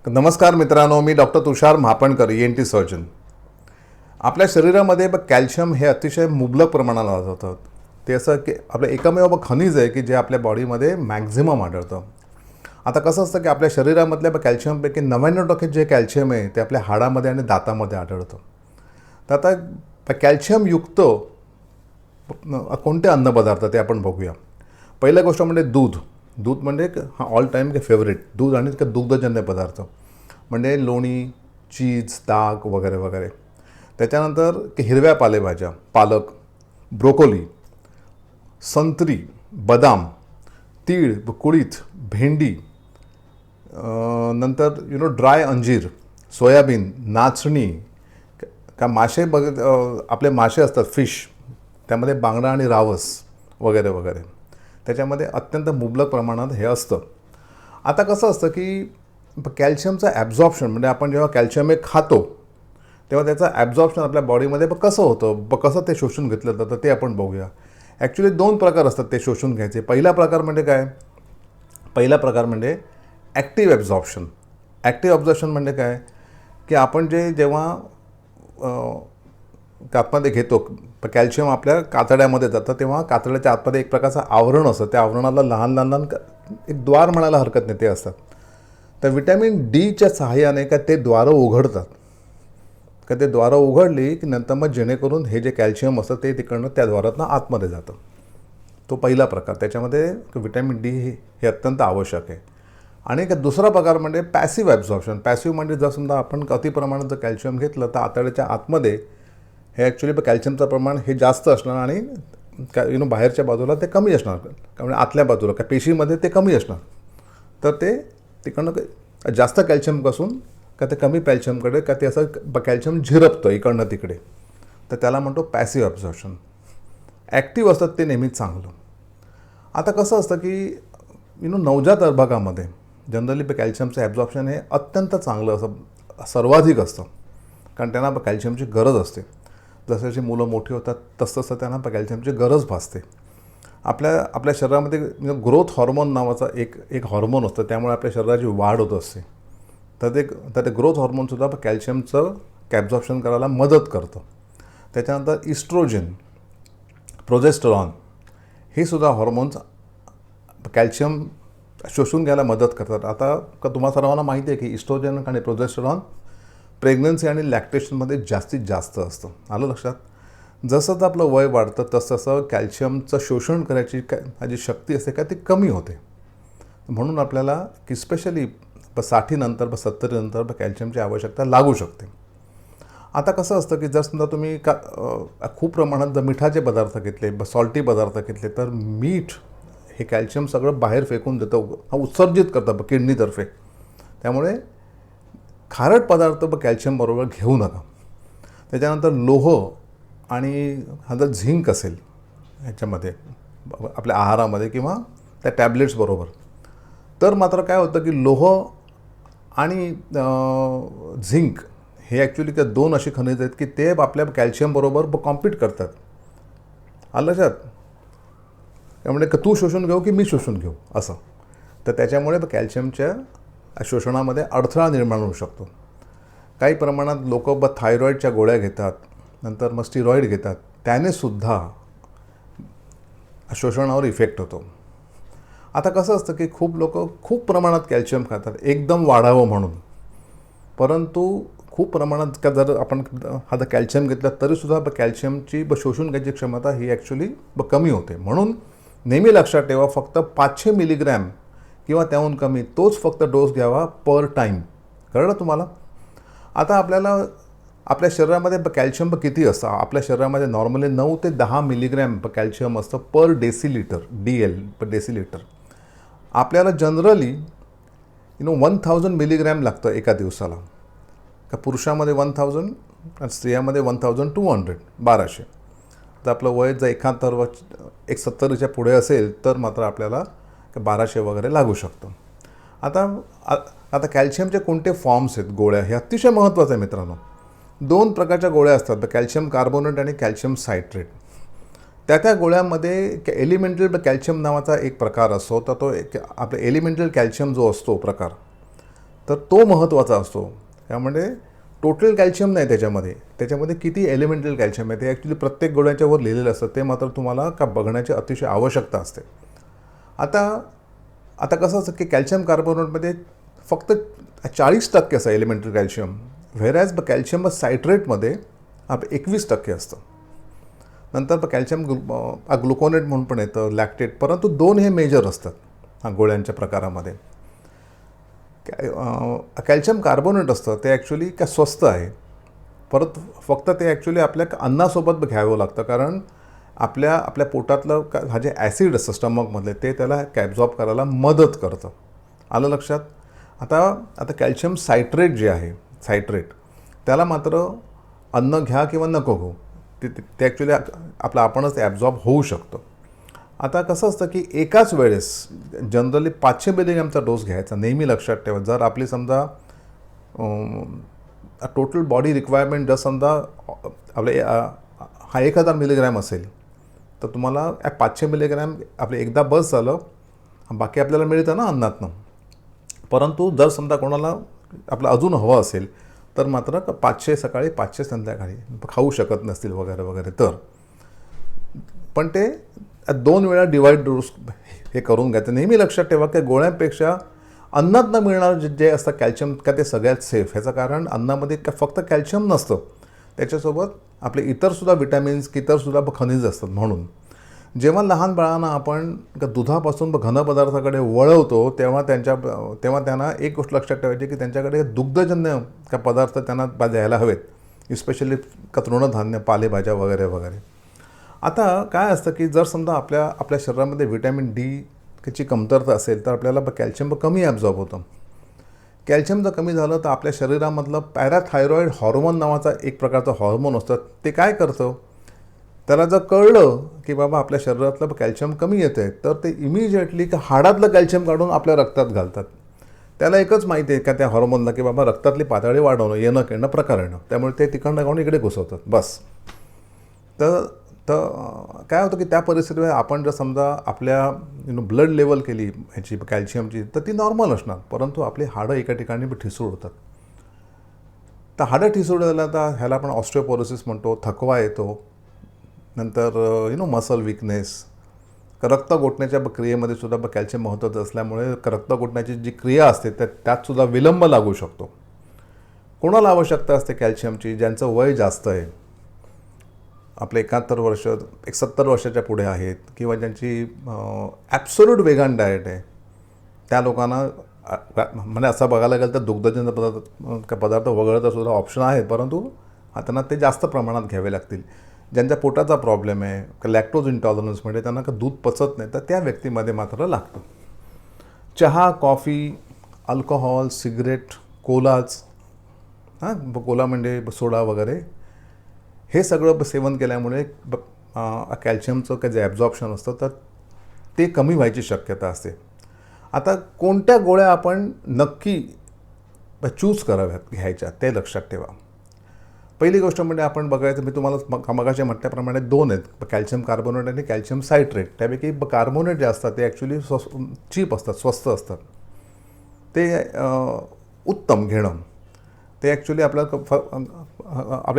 नमस्कार मित्रांनो, मी डॉक्टर तुषार Mahapankar, ENT surgeon. आपल्या शरीरामध्ये कॅल्शियम हे अतिशय मुबलक प्रमाणात आढळतं. ते असं की आपलं एकमेव खनिज आहे की जे आपल्या बॉडीमध्ये मॅक्झिमम आढळतं. आता कसं असतं की आपल्या शरीरामधल्या कॅल्शियमपैकी 99% जे कॅल्शियम आहे ते आपल्या हाडामध्ये आणि दातामध्ये आढळतं. तर आता कॅल्शियमयुक्त कोणते अन्नपदार्थ ते आपण बघूया. पहिल्या गोष्ट म्हणजे दूध. दूध म्हणजे हा ऑल टाईम फेवरेट. दूध आणि दुग्धजन्य पदार्थ म्हणजे लोणी, चीज, ताक वगैरे वगैरे. त्याच्यानंतर हिरव्या पालेभाज्या, पालक, ब्रोकोली, संत्री, बदाम, तीळ, कुळीथ, भेंडी, नंतर ड्राय अंजीर, सोयाबीन, नाचणी, का मासे आपले मासे असतात फिश, त्यामध्ये बांगडा आणि रावस वगैरे वगैरे. त्याच्यामध्ये अत्यंत मुबलक प्रमाणात हे असतं. आता कसं असतं की कॅल्शियमचं ॲब्झॉर्प्शन म्हणजे आपण जेव्हा कॅल्शियम हे खातो तेव्हा त्याचं ॲब्झॉर्प्शन आपल्या बॉडीमध्ये कसं होतं, कसं ते शोषून घेतलं जातं ते आपण बघूया. ॲक्च्युली 2 प्रकार असतात ते शोषून घ्यायचे. पहिला प्रकार म्हणजे काय? पहिला प्रकार म्हणजे ॲक्टिव्ह ॲब्झॉर्प्शन. ॲक्टिव्ह ॲब्झॉर्प्शन म्हणजे काय की आपण जेव्हा आतमध्ये घेतो कॅल्शियम आपल्या कातड्यामध्ये जातं तेव्हा कातड्याच्या आतमध्ये एक प्रकारचं आवरण असतं. त्या आवरणाला लहान लहान एक द्वार म्हणायला हरकत नाही ते असतात. तर व्हिटॅमिन डीच्या सहाय्याने ते द्वारं उघडतात. ते द्वारं उघडली की नंतर मग जेणेकरून हे जे कॅल्शियम असतं ते तिकडनं त्या द्वारातनं आतमध्ये जातं. तो पहिला प्रकार. त्याच्यामध्ये व्हिटॅमिन डी हे अत्यंत आवश्यक आहे. आणि दुसरा प्रकार म्हणजे पॅसिव्ह ॲब्झॉर्प्शन. पॅसिव्ह म्हणजे जर समजा आपण अति प्रमाणात जर कॅल्शियम घेतलं तर आतड्याच्या आतमध्ये हे ॲक्च्युली कॅल्शियमचं प्रमाण हे जास्त असणार आणि बाहेरच्या बाजूला ते कमी असणार. म्हणजे आतल्या बाजूला पेशीमध्ये ते कमी असणार. तर ते तिकडनं जास्त कॅल्शियम कसून ते कमी कॅल्शियमकडे ते असं कॅल्शियम झिरपतं इकडनं तिकडे. तर त्याला म्हणतो पॅसिव्ह ॲब्झॉर्प्शन. ॲक्टिव्ह असतात ते नेहमीच चांगलं. आता कसं असतं की नवजात अर्भकामध्ये जनरली कॅल्शियमचं ॲब्झॉर्प्शन हे अत्यंत चांगलं असं सर्वाधिक असतं. कारण त्यांना कॅल्शियमची गरज असते. जसे जशी मुलं मोठी होतात तसतसं त्यांना कॅल्शियमची गरज भासते. आपल्या शरीरामध्ये ग्रोथ हॉर्मोन नावाचा एक हॉर्मोन असतं. त्यामुळे आपल्या शरीराची वाढ होत असते. तर ते ग्रोथ हॉर्मोनसुद्धा कॅल्शियमचं ॲब्झॉर्प्शन करायला मदत करतं. त्याच्यानंतर इस्ट्रोजन, प्रोजेस्टेरॉन हे सुद्धा हॉर्मोन्स कॅल्शियम शोषून घ्यायला मदत करतात. आता तुम्हाला सर्वांना माहिती आहे की इस्ट्रोजन आणि प्रोजेस्टेरॉन प्रेग्नन्सी आणि लॅक्टेशनमध्ये जास्तीत जास्त असतं. आलं लक्षात? जसं आपलं वय वाढतं तसं कॅल्शियमचं शोषण करायची जी शक्ती असते ती कमी होते. म्हणून आपल्याला की स्पेशली 60 नंतर 70 नंतर कॅल्शियमची आवश्यकता लागू शकते. आता कसं असतं की जर समजा तुम्ही खूप प्रमाणात जर मिठाचे पदार्थ घेतले, सॉल्टी पदार्थ घेतले तर मीठ हे कॅल्शियम सगळं बाहेर फेकून देतं, उत्सर्जित करतं किडनीतर्फे. त्यामुळे खारट पदार्थ कॅल्शियम बरोबर घेऊ नका. त्याच्यानंतर लोह आणि हा जर झिंक असेल ह्याच्यामध्ये आपल्या आहारामध्ये किंवा त्या टॅब्लेट्स बरोबर, तर मात्र काय होतं की लोह आणि झिंक हे ॲक्च्युली 2 अशी खनिज आहेत की ते आपल्या कॅल्शियम बरोबर कॉम्पीट करतात. आलं लक्षात? त्यामुळे तू शोषून घेऊ की मी शोषून घेऊ असं. तर त्याच्यामुळे कॅल्शियमच्या शोषणामध्ये अडथळा निर्माण होऊ शकतो. काही प्रमाणात लोक थायरॉईडच्या गोळ्या घेतात, नंतर मग स्टिरॉईड घेतात. त्यानेसुद्धा शोषणावर इफेक्ट होतो. आता कसं असतं की खूप लोक खूप प्रमाणात कॅल्शियम खातात एकदम वाढावं म्हणून. परंतु खूप प्रमाणात जर आपण हा कॅल्शियम घेतला तरीसुद्धा कॅल्शियमची शोषून घ्यायची क्षमता ही ॲक्च्युली कमी होते. म्हणून नेहमी लक्षात ठेवा फक्त 500 मिलीग्रॅम किंवा त्याहून कमी तोच फक्त डोस घ्यावा पर टाईम. कळलं तुम्हाला? आता आपल्या शरीरामध्ये कॅल्शियम किती असतं? आपल्या शरीरामध्ये नॉर्मली 9 ते 10 मिलीग्रॅम कॅल्शियम असतं पर डेसिलिटर, DL पर डेसिलिटर. आपल्याला जनरली 1000 मिलीग्रॅम लागतं एका दिवसाला. पुरुषामध्ये 1000 आणि स्त्रियामध्ये 1200, 1200. तर आपलं वय जर 71च्या पुढे असेल तर मात्र आपल्याला 1200 वगैरे लागू शकतं. आता कॅल्शियमचे कोणते फॉर्म्स आहेत गोळ्या हे अतिशय महत्त्वाचं आहे मित्रांनो. 2 प्रकारच्या गोळ्या असतात, कॅल्शियम कार्बोनेट आणि कॅल्शियम सायट्रेट. त्या गोळ्यामध्ये एलिमेंटल कॅल्शियम नावाचा एक प्रकार असतो. तर तो आपला एलिमेंटल कॅल्शियम जो असतो प्रकार तर तो महत्त्वाचा असतो. त्यामुळे टोटल कॅल्शियम नाही त्याच्यामध्ये किती एलिमेंटल कॅल्शियम आहे ते ॲक्च्युली प्रत्येक गोळ्याच्या वर लिहिलेलं असतं. ते मात्र तुम्हाला का बघण्याची अतिशय आवश्यकता असते. आता कसं असतं की कॅल्शियम कार्बोनेटमध्ये फक्त 40% असं एलिमेंटल कॅल्शियम, व्हेरॅज कॅल्शियम सायट्रेटमध्ये 21% असतं. नंतर कॅल्शियम ग्लुकोनेट म्हणून पण येतं, लॅक्टेट, परंतु 2 हे मेजर असतात गोळ्यांच्या प्रकारामध्ये. कॅल्शियम कार्बोनेट असतं ते ॲक्च्युली काय स्वस्त आहे, परत फक्त ते ॲक्च्युली आपल्या अन्नासोबत घ्यावं लागतं, कारण आपल्या पोटातलं हा जे ॲसिड असतं स्टमकमधले ते त्याला ॲब्झॉर्ब करायला मदत करतं. आलं लक्षात? आता कॅल्शियम सायट्रेट जे आहे, त्याला मात्र अन्न घ्या किंवा नको घेऊ, ते ॲक्च्युली आपणच ॲब्झॉर्ब होऊ शकतं. आता कसं असतं की एकाच वेळेस जनरली 500 मिलीग्रॅमचा डोस घ्यायचा. नेहमी लक्षात ठेवा, जर आपली समजा टोटल बॉडी रिक्वायरमेंट जर समजा हा 1000 मिलीग्रॅम असेल तर तुम्हाला 500 मिलीग्रॅम आपले एकदा बस झालं, बाकी आपल्याला मिळतं ना अन्नातनं. परंतु जर समजा कोणाला आपलं अजून हवं असेल तर मात्र 500 सकाळी 500 संध्याकाळी खाऊ शकत नसतील वगैरे तर पण ते 2 वेळा डिवाइड डोस हे करून घ्यायचं. नेहमी लक्षात ठेवा की गोळ्यांपेक्षा अन्नात न मिळणार जे असतं कॅल्शियम का ते सगळ्यात सेफ. ह्याचं कारण अन्नामध्ये फक्त कॅल्शियम नसतं, त्याच्यासोबत आपले इतरसुद्धा विटॅमिन्स, इतरसुद्धा खनिज असतात. म्हणून जेव्हा लहान बाळांना आपण दुधापासून घन पदार्थाकडे वळवतो तेव्हा त्यांना एक गोष्ट लक्षात ठेवायची की त्यांच्याकडे दुग्धजन्य का पदार्थ त्यांना द्यायला हवेत, इस्पेशली तृणधान्य, पालेभाज्या वगैरे. आता काय असतं की जर समजा आपल्या शरीरामध्ये व्हिटॅमिन डीची कमतरता असेल तर आपल्याला कॅल्शियम कमी ॲब्झॉर्ब होतं. कॅल्शियम जर कमी झालं तर आपल्या शरीरामधलं पॅराथायरॉईड हॉर्मोन नावाचा एक प्रकारचा हॉर्मोन असतं. ते काय करतं, त्याला जर कळलं की बाबा आपल्या शरीरातलं कॅल्शियम कमी येतं आहे तर ते इमिजिएटली हाडातलं कॅल्शियम काढून आपल्या रक्तात घालतात. त्याला एकच माहिती आहे का त्या हॉर्मोनला की बाबा रक्तातली पातळी वाढवणं, येणं प्रकार येणं, त्यामुळे ते तिकडनं काढून इकडे घुसवतात बस. तर काय होतं की त्या परिस्थितीमध्ये आपण जर समजा आपल्या ब्लड लेवल केली ह्याची कॅल्शियमची तर ती नॉर्मल असणार, परंतु आपली हाडं एका ठिकाणी ठिसूळ होतात. तर हाडं ठिसूळ झालं तर ह्याला आपण ऑस्टिओपोरोसिस म्हणतो, थकवा येतो, नंतर मसल विकनेस, रक्त गोठण्याच्या क्रियेमध्ये सुद्धा कॅल्शियम महत्त्वाचं असल्यामुळे रक्त गोठण्याची जी क्रिया असते त्यात सुद्धा विलंब लागू शकतो. कोणाला आवश्यकता असते कॅल्शियमची, ज्यांचं वय जास्त आहे, आपले 71 वर्ष, 70 वर्षाच्या पुढे आहेत, किंवा ज्यांची ॲब्सोल्यूट वेगन डाएट आहे, त्या लोकांना म्हणजे असं बघायला गेलं तर दुग्धजन्य पदार्थ वगळता सुद्धा ऑप्शन आहेत, परंतु त्यांना ते जास्त प्रमाणात घ्यावे लागतील. ज्यांच्या पोटाचा प्रॉब्लेम आहे, लॅक्टोज इंटॉलरन्स म्हणजे त्यांना दूध पचत नाही, तर त्या व्यक्तीमध्ये मात्र लागतं. चहा, coffee, alcohol, cigarette, collage, Cola म्हणजे सोडा वगैरे, हे सगळं सेवन केल्यामुळे कॅल्शियमचं जे ॲब्झॉर्प्शन असतं तर ते कमी व्हायची शक्यता असते. आता कोणत्या गोळ्या आपण नक्की चूज कराव्यात घ्यायच्या ते लक्षात ठेवा. पहिली गोष्ट म्हणजे आपण बघायचं, मी तुम्हाला मगाशी म्हटल्याप्रमाणे 2 आहेत, कॅल्शियम कार्बोनेट आणि कॅल्शियम सायट्रेट. त्यापैकी कार्बोनेट जे असतात ते ॲक्च्युली चीप असतात, स्वस्त असतात, ते उत्तम घेणं. ते ॲक्च्युली आपलं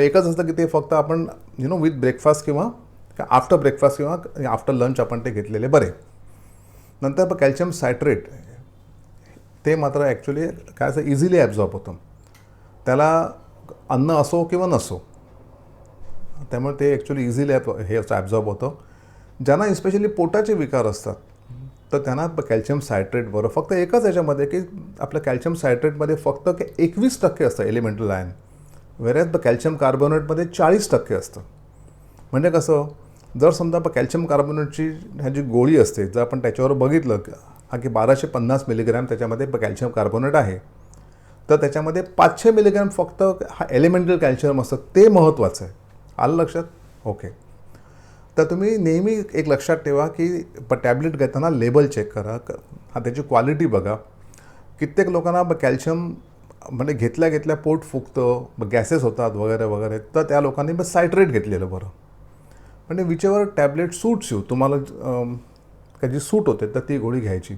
एकच असतं की ते फक्त आपण विथ ब्रेकफास्ट किंवा आफ्टर ब्रेकफास्ट किंवा आफ्टर लंच आपण ते घेतलेले बरे. नंतर कॅल्शियम सायट्रेट ते मात्र ॲक्च्युली काय असं इझिली ॲब्झॉर्ब होतं, त्याला अन्न असो किंवा नसो, त्यामुळे ते ॲक्च्युली इझिली हे ॲब्झॉर्ब होतं. ज्यांना इस्पेशली पोटाचे विकार असतात तर त्यांना कॅल्शियम सायट्रेट बरं. फक्त एकच याच्यामध्ये की आपल्या कॅल्शियम सायट्रेटमध्ये फक्त 21% असतं एलिमेंटल आयन, व्हेरॅज कॅल्शियम कार्बोनेटमध्ये 40% असतं. म्हणजे कसं, जर समजा कॅल्शियम कार्बोनेटची ह्याची गोळी असते, जर आपण त्याच्यावर बघितलं की 1250 मिलीग्रॅम त्याच्यामध्ये कॅल्शियम कार्बोनेट आहे, तर त्याच्यामध्ये 500 मिलीग्रॅम फक्त हा एलिमेंटल कॅल्शियम असतं, ते महत्त्वाचं आहे. आलं लक्षात? ओके. तर तुम्ही नेहमी एक लक्षात ठेवा की टॅबलेट घेताना लेबल चेक करा, त्याची क्वालिटी बघा. कित्येक लोकांना कॅल्शियम म्हणजे घेतल्या पोट फुगतं, गॅसेस होतात वगैरे, तर त्या लोकांनी सायट्रेट घेतलेलं बरं. म्हणजे विचेवर टॅबलेट सूट्स यू, तुम्हाला जी सूट होते तर ती गोळी घ्यायची.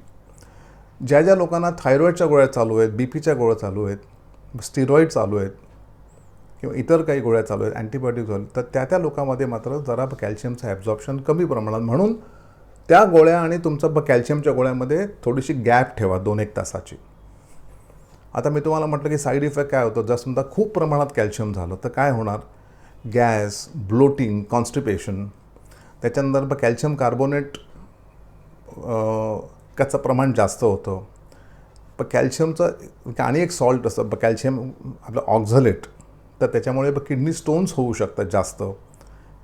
ज्या ज्या लोकांना थायरॉईडच्या गोळ्या चालू आहेत, बीपीच्या गोळ्या चालू आहेत, स्टिरॉईड चालू आहेत किंवा इतर काही गोळ्या चालू आहेत, अँटीबायोटिक चालू आहेत, तर त्या त्या लोकांमध्ये मात्र जरा कॅल्शियमचं ॲब्झॉर्प्शन कमी प्रमाणात, म्हणून त्या गोळ्या आणि तुमचं कॅल्शियमच्या गोळ्यामध्ये थोडीशी गॅप ठेवा 2-1 तासाची. आता मी तुम्हाला म्हटलं की साईड इफेक्ट काय होतं, जर समजा खूप प्रमाणात कॅल्शियम झालं तर काय होणार, गॅस, ब्लोटिंग, कॉन्स्टिपेशन. त्याच्यानंतर कॅल्शियम कार्बोनेट त्याचं प्रमाण जास्त होतं. पण कॅल्शियमचं आणि एक सॉल्ट असतं कॅल्शियम आपलं ऑक्झलेट, तर त्याच्यामुळे किडनी स्टोन्स होऊ शकतात जास्त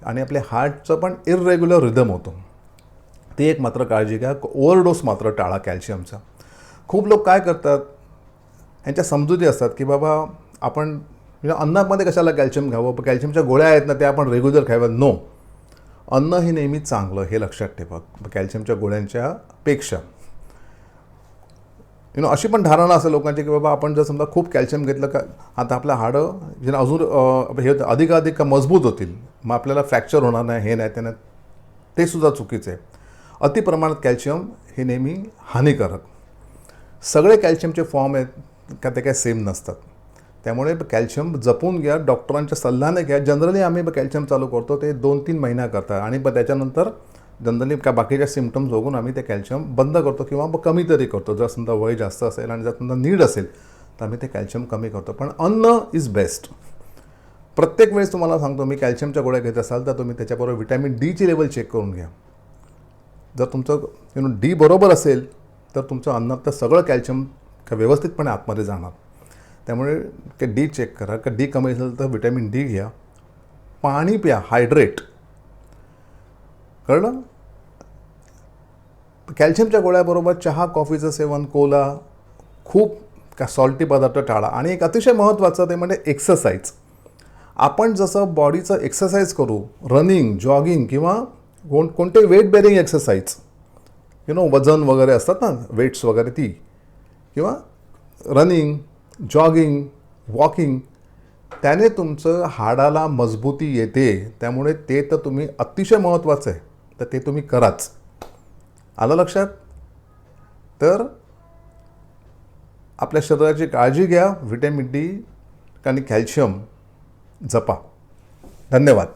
आणि आपल्या हार्टचं पण इररेग्युलर रिदम होतो. ती एक मात्र काळजी घ्या. ओव्हरडोस मात्र टाळा कॅल्शियमचा. खूप लोक काय करतात, यांच्या समजुती असतात की बाबा आपण अन्नामध्ये कशाला कॅल्शियम घ्यावं, कॅल्शियमच्या गोळ्या आहेत ना त्या आपण रेग्युलर खाव्या. नो, अन्न हे नेहमी चांगलं, हे लक्षात ठेवा कॅल्शियमच्या गोळ्यांच्या पेक्षा. अशी पण धारणा असेल लोकांची की बाबा आपण जर समजा खूप कॅल्शियम घेतलं का आता आपलं हाडं जे अजून हे अधिकाधिक मजबूत होतील, मग आपल्याला फ्रॅक्चर होणार नाही, हे नाही ते नाही. ते सुद्धा चुकीचं आहे. अतिप्रमाणात कॅल्शियम हे नेहमी हानिकारक. सगळे कॅल्शियमचे फॉर्म आहेत का ते काय सेम नसतात. त्यामुळे कॅल्शियम जपून घ्या, डॉक्टरांच्या सल्ल्याने घ्या. जनरली आम्ही कॅल्शियम चालू करतो ते 2-3 महिना करता आणि त्याच्यानंतर जनरली बाकीच्या सिम्पटम्स बघून आम्ही ते कॅल्शियम बंद करतो किंवा कमी तरी करतो. जर समजा वय जास्त असेल आणि जर समजा नीड असेल तर आम्ही ते कॅल्शियम कमी करतो. पण अन्न इज बेस्ट. प्रत्येक वेळेस तुम्हाला सांगतो मी, कॅल्शियमच्या गोळ्या घेत असाल तर तुम्ही त्याच्याबरोबर व्हिटॅमिन डीची लेवल चेक करून घ्या. जर तुमचं डी बरोबर असेल तर तुमचं अन्नात तर सगळं कॅल्शियम व्यवस्थितपणे आतमध्ये जाणार. त्यामुळे ते डी चेक करा. का डी कमी असेल तर व्हिटॅमिन डी घ्या. पाणी प्या, हायड्रेट. कळलं. कॅल्शियमच्या गोळ्याबरोबर चहा, कॉफीचं सेवन, कोला, खूप सॉल्टी पदार्थ टाळा. आणि एक अतिशय महत्त्वाचं ते म्हणजे एक्सरसाइज. आपण जसं बॉडीचं एक्सरसाइज करू, रनिंग, जॉगिंग किंवा कोणते वेट बेरिंग एक्सरसाइज, वजन वगैरे असतात ना, वेट्स वगैरे, ती किंवा रनिंग, जॉगिंग, वॉकिंग, त्याने तुमचं हाडाला मजबूती येते. त्यामुळे ते तर तुम्ही अतिशय महत्त्वाचं आहे, तर ते तुम्ही कराच. आलं लक्षात. तर आपल्या शरीराची काळजी घ्या, व्हिटॅमिन डी आणि कॅल्शियम जपा. धन्यवाद.